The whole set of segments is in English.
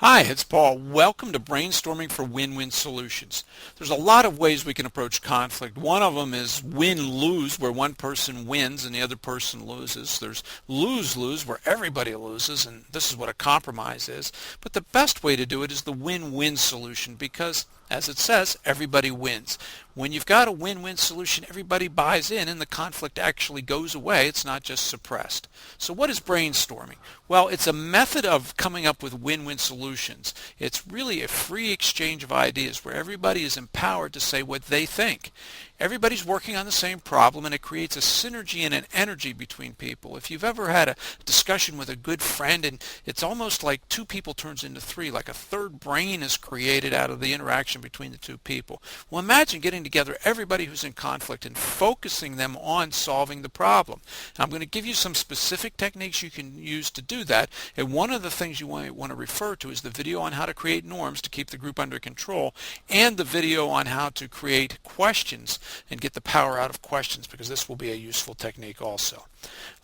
Hi, it's Paul. Welcome to Brainstorming for Win-Win Solutions. There's a lot of ways we can approach conflict. One of them is win-lose, where one person wins and the other person loses. There's lose-lose, where everybody loses, and this is what a compromise is. But the best way to do it is the win-win solution because, as it says, everybody wins. When you've got a win-win solution, everybody buys in and the conflict actually goes away. It's not just suppressed. So what is brainstorming? Well, it's a method of coming up with win-win solutions. It's really a free exchange of ideas where everybody is empowered to say what they think. Everybody's working on the same problem and it creates a synergy and an energy between people. If you've ever had a discussion with a good friend and it's almost like two people turns into three, like a third brain is created out of the interaction between the two people. Well, imagine getting together everybody who's in conflict and focusing them on solving the problem. Now, I'm going to give you some specific techniques you can use to do that, and one of the things you want to refer to is the video on how to create norms to keep the group under control and the video on how to create questions and get the power out of questions, because this will be a useful technique also.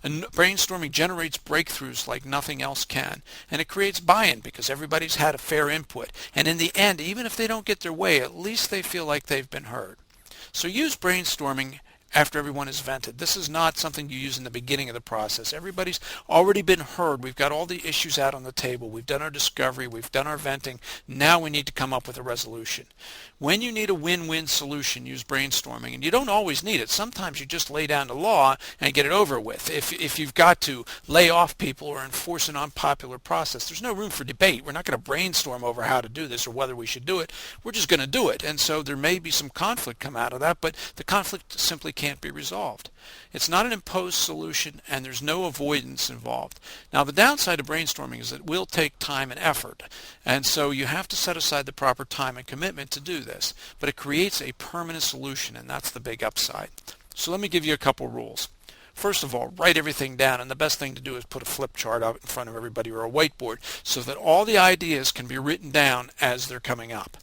And brainstorming generates breakthroughs like nothing else can, and it creates buy-in because everybody's had a fair input, and in the end, even if they don't get their way, at least they feel like they've been heard. So use brainstorming after everyone is vented. This is not something you use in the beginning of the process. Everybody's already been heard. We've got all the issues out on the table. We've done our discovery. We've done our venting. Now we need to come up with a resolution. When you need a win-win solution, use brainstorming. And you don't always need it. Sometimes you just lay down the law and get it over with. If you've got to lay off people or enforce an unpopular process, there's no room for debate. We're not going to brainstorm over how to do this or whether we should do it. We're just going to do it. And so there may be some conflict come out of that, but the conflict simply can't be resolved. It's not an imposed solution and there's no avoidance involved. Now, the downside of brainstorming is it will take time and effort, and so you have to set aside the proper time and commitment to do this, but it creates a permanent solution, and that's the big upside. So let me give you a couple rules. First of all, write everything down, and the best thing to do is put a flip chart out in front of everybody or a whiteboard so that all the ideas can be written down as they're coming up.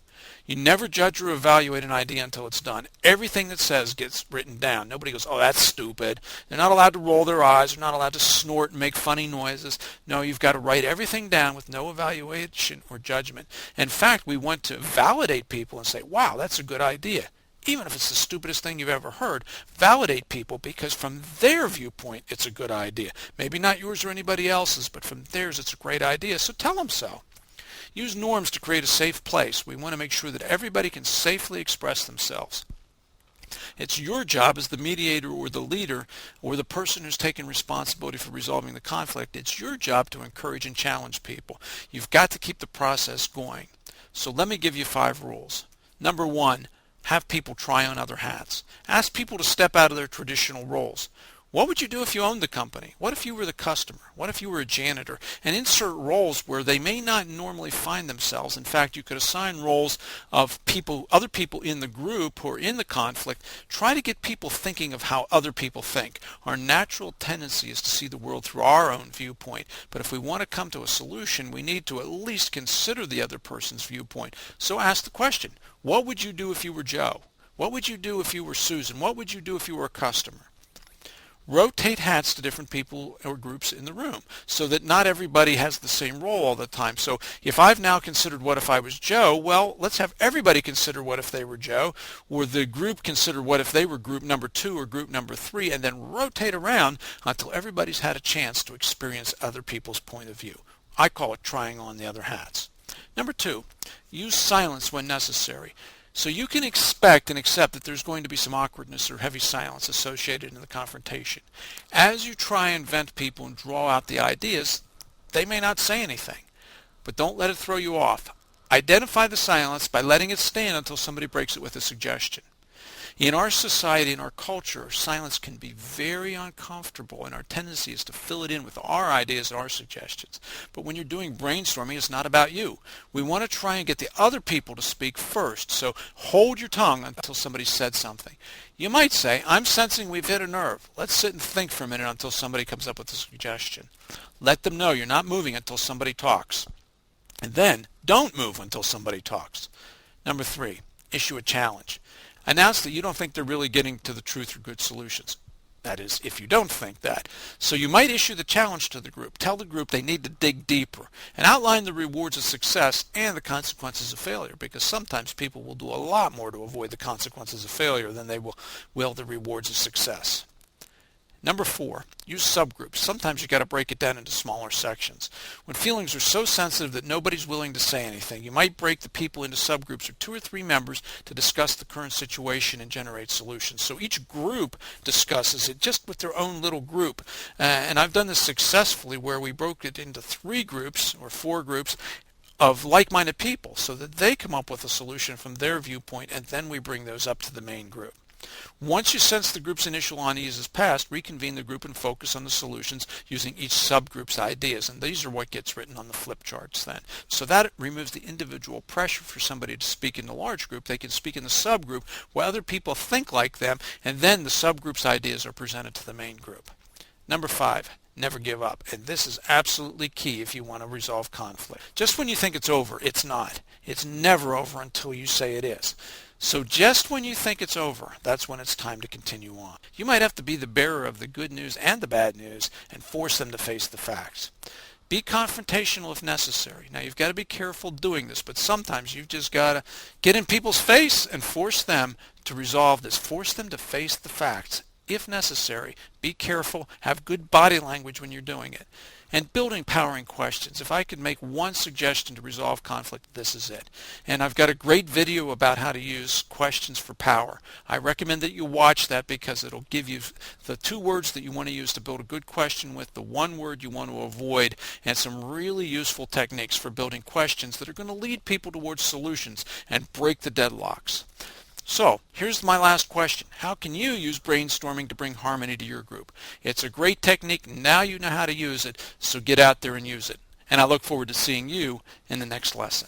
You never judge or evaluate an idea until it's done. Everything that says gets written down. Nobody goes, oh, that's stupid. They're not allowed to roll their eyes. They're not allowed to snort and make funny noises. No, you've got to write everything down with no evaluation or judgment. In fact, we want to validate people and say, wow, that's a good idea. Even if it's the stupidest thing you've ever heard, validate people because from their viewpoint, it's a good idea. Maybe not yours or anybody else's, but from theirs, it's a great idea, so tell them so. Use norms to create a safe place. We want to make sure that everybody can safely express themselves. It's your job as the mediator or the leader or the person who's taking responsibility for resolving the conflict. It's your job to encourage and challenge people. You've got to keep the process going. So let me give you 5 rules. Number 1, have people try on other hats. Ask people to step out of their traditional roles. What would you do if you owned the company? What if you were the customer? What if you were a janitor? And insert roles where they may not normally find themselves. In fact, you could assign roles of people, other people in the group who are in the conflict. Try to get people thinking of how other people think. Our natural tendency is to see the world through our own viewpoint. But if we want to come to a solution, we need to at least consider the other person's viewpoint. So ask the question, what would you do if you were Joe? What would you do if you were Susan? What would you do if you were a customer? Rotate hats to different people or groups in the room so that not everybody has the same role all the time. So if I've now considered what if I was Joe, well, let's have everybody consider what if they were Joe, or the group consider what if they were group number 2 or group number 3, and then rotate around until everybody's had a chance to experience other people's point of view. I call it trying on the other hats. Number 2, use silence when necessary. So you can expect and accept that there's going to be some awkwardness or heavy silence associated in the confrontation. As you try and vent people and draw out the ideas, they may not say anything, but don't let it throw you off. Identify the silence by letting it stand until somebody breaks it with a suggestion. In our society, in our culture, silence can be very uncomfortable, and our tendency is to fill it in with our ideas and our suggestions. But when you're doing brainstorming, it's not about you. We want to try and get the other people to speak first, so hold your tongue until somebody said something. You might say, I'm sensing we've hit a nerve. Let's sit and think for a minute until somebody comes up with a suggestion. Let them know you're not moving until somebody talks. And then, don't move until somebody talks. Number 3, issue a challenge. Announce that you don't think they're really getting to the truth or good solutions. That is, if you don't think that. So you might issue the challenge to the group. Tell the group they need to dig deeper and outline the rewards of success and the consequences of failure, because sometimes people will do a lot more to avoid the consequences of failure than they will the rewards of success. Number 4, use subgroups. Sometimes you got to break it down into smaller sections. When feelings are so sensitive that nobody's willing to say anything, you might break the people into subgroups of 2 or 3 members to discuss the current situation and generate solutions. So each group discusses it just with their own little group. And I've done this successfully where we broke it into 3 groups or 4 groups of like-minded people so that they come up with a solution from their viewpoint, and then we bring those up to the main group. Once you sense the group's initial unease is passed, reconvene the group and focus on the solutions using each subgroup's ideas. And these are what gets written on the flip charts then. So that removes the individual pressure for somebody to speak in the large group. They can speak in the subgroup where other people think like them, and then the subgroup's ideas are presented to the main group. Number 5. Never give up. And this is absolutely key if you want to resolve conflict. Just when you think it's over, it's not. It's never over until you say it is. So just when you think it's over, that's when it's time to continue on. You might have to be the bearer of the good news and the bad news and force them to face the facts. Be confrontational if necessary. Now you've got to be careful doing this, but sometimes you've just got to get in people's face and force them to resolve this. Force them to face the facts if necessary. Be careful. Have good body language when you're doing it. And build empowering questions. If I could make one suggestion to resolve conflict, this is it. And I've got a great video about how to use questions for power. I recommend that you watch that because it'll give you the 2 words that you want to use to build a good question with, the 1 word you want to avoid, and some really useful techniques for building questions that are going to lead people towards solutions and break the deadlocks. So, here's my last question. How can you use brainstorming to bring harmony to your group? It's a great technique. Now you know how to use it, so get out there and use it. And I look forward to seeing you in the next lesson.